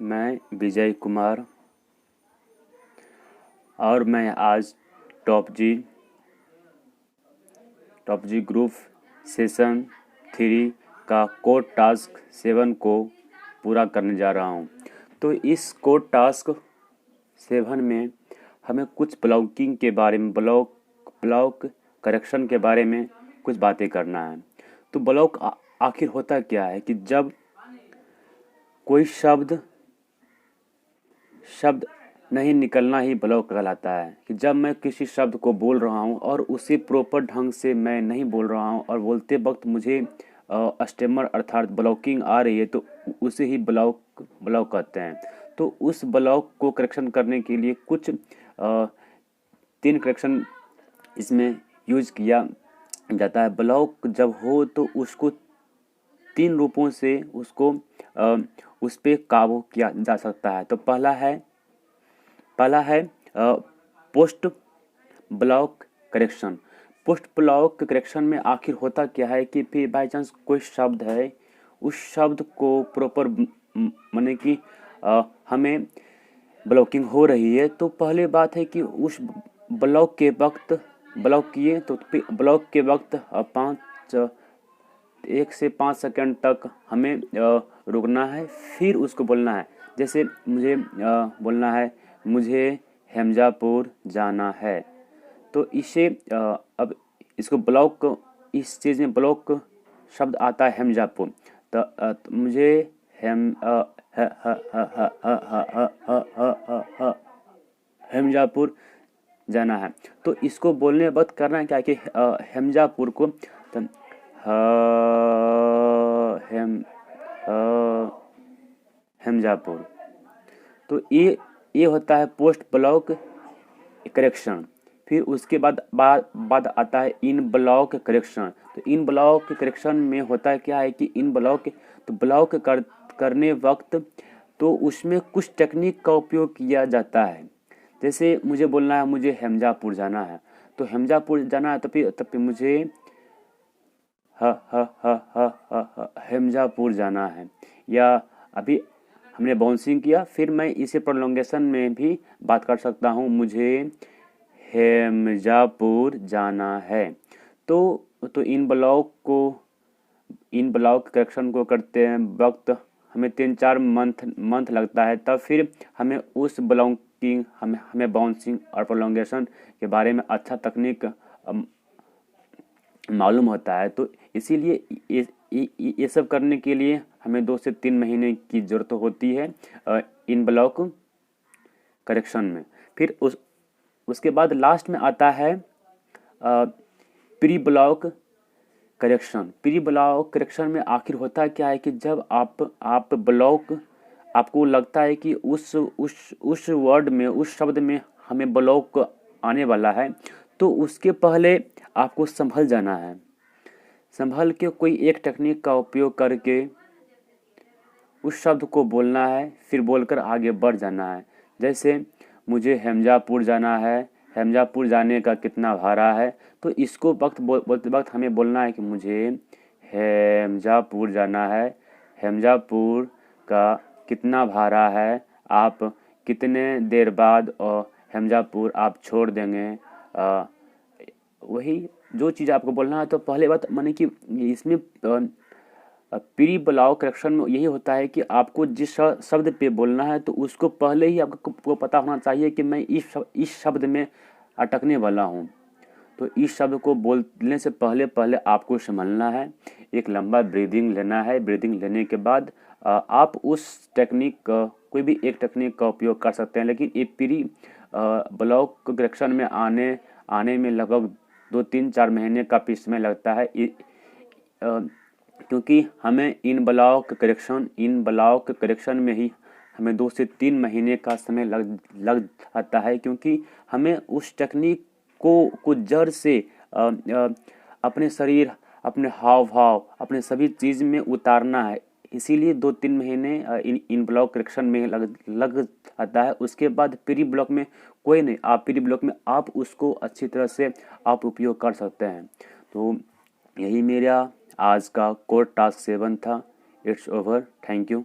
मैं विजय कुमार और मैं आज टॉप जी ग्रुप सेशन 3 का कोड टास्क 7 को पूरा करने जा रहा हूं। तो इस कोड टास्क 7 में हमें कुछ ब्लॉकिंग के बारे में ब्लॉक करेक्शन के बारे में कुछ बातें करना है। तो ब्लॉक आखिर होता क्या है कि जब कोई शब्द नहीं निकलना ही ब्लॉक कहलाता है। कि जब मैं किसी शब्द को बोल रहा हूँ और उसे प्रॉपर ढंग से मैं नहीं बोल रहा हूँ और बोलते वक्त मुझे स्टेमर अर्थात ब्लॉकिंग आ रही है तो उसे ही ब्लॉक कहते हैं। तो उस ब्लॉक को करेक्शन करने के लिए कुछ 3 करेक्शन इसमें यूज किया जाता है। ब्लॉक जब हो तो उसको 3 रूपों से उस पे काबू किया जा सकता है। तो पहला है post block correction. Post block correction में आखिर होता क्या है कि फिर बाई चांस कोई शब्द है, उस शब्द को प्रॉपर माने कि हमें ब्लॉकिंग हो रही है तो पहले बात है कि उस ब्लॉक के वक्त ब्लॉक किए तो ब्लॉक के वक्त 1 से 5 सेकंड तक हमें रुकना है, फिर उसको बोलना है। जैसे मुझे बोलना है मुझे हेमजापुर जाना है। तो इसे अब इसको ब्लॉक इस चीज़ में ब्लॉक शब्द आता है हेमजापुर। तो मुझे हेमजापुर जाना है। तो इसको बोलने वक्त करना है क्या कि हेमजापुर को हेमजापुर। तो ये होता है पोस्ट ब्लॉक करेक्शन। फिर उसके बाद आता है इन ब्लॉक करेक्शन। तो इन ब्लॉक करेक्शन में होता क्या है कि इन ब्लॉक करने वक्त तो उसमें कुछ टेक्निक का उपयोग किया जाता है। जैसे मुझे बोलना है मुझे हेमजापुर जाना है, तो हेमजापुर जाना है तब फिर मुझे हेमजापुर जाना है। या अभी हमने बाउंसिंग किया, फिर मैं इसे प्रोलॉन्गेशन में भी बात कर सकता हूँ मुझे हेमजापुर जाना है। तो इन ब्लॉक करेक्शन को करते हैं वक्त हमें 3-4 मंथ लगता है। तब फिर हमें उस ब्लॉकिंग हमें बाउंसिंग और प्रोलॉन्गेशन के बारे में अच्छा तकनीक मालूम होता है। तो इसीलिए ये सब करने के लिए हमें 2 से 3 महीने की ज़रूरत होती है इन ब्लॉक करेक्शन में। फिर उसके बाद लास्ट में आता है pre block correction. Pre block correction में आखिर होता क्या है कि जब आप ब्लॉक आपको लगता है कि उस वर्ड में उस शब्द में हमें ब्लॉक आने वाला है तो उसके पहले आपको संभल जाना है। संभल के कोई एक टेक्निक का उपयोग करके उस शब्द को बोलना है, फिर बोलकर आगे बढ़ जाना है। जैसे मुझे हेमजापुर जाना है, हेमजापुर जाने का कितना भाड़ा है। तो इसको बोलते वक्त हमें बोलना है कि मुझे हेमजापुर जाना है, हेमजापुर का कितना भाड़ा है, आप कितने देर बाद हेमजापुर आप छोड़ देंगे। वही जो चीज़ आपको बोलना है। तो पहले बात माने कि इसमें प्री ब्लॉक करेक्शन में यही होता है कि आपको जिस शब्द पे बोलना है तो उसको पहले ही आपको पता होना चाहिए कि मैं इस शब्द में अटकने वाला हूँ। तो इस शब्द को बोलने से पहले आपको संभलना है, एक लंबा ब्रीदिंग लेना है। ब्रीदिंग लेने के बाद आप उस टेक्निक कोई भी एक टेक्निक का उपयोग कर सकते हैं। लेकिन ये प्री ब्लॉक करेक्शन में आने में लगभग 2-3-4 महीने का भी समय लगता है क्योंकि हमें इन ब्लॉक करेक्शन में ही हमें 2 से 3 महीने का समय लग जाता है। क्योंकि हमें उस टेक्निक को जड़ से अपने शरीर, अपने हाव भाव, अपने सभी चीज़ में उतारना है। इसीलिए 2-3 महीने इन ब्लॉक करेक्शन में लग जाता है। उसके बाद प्री ब्लॉक में कोई नहीं, आप प्री ब्लॉक में आप उसको अच्छी तरह से आप उपयोग कर सकते हैं। तो यही मेरा आज का कोड टास्क 7 था। It's over. Thank you.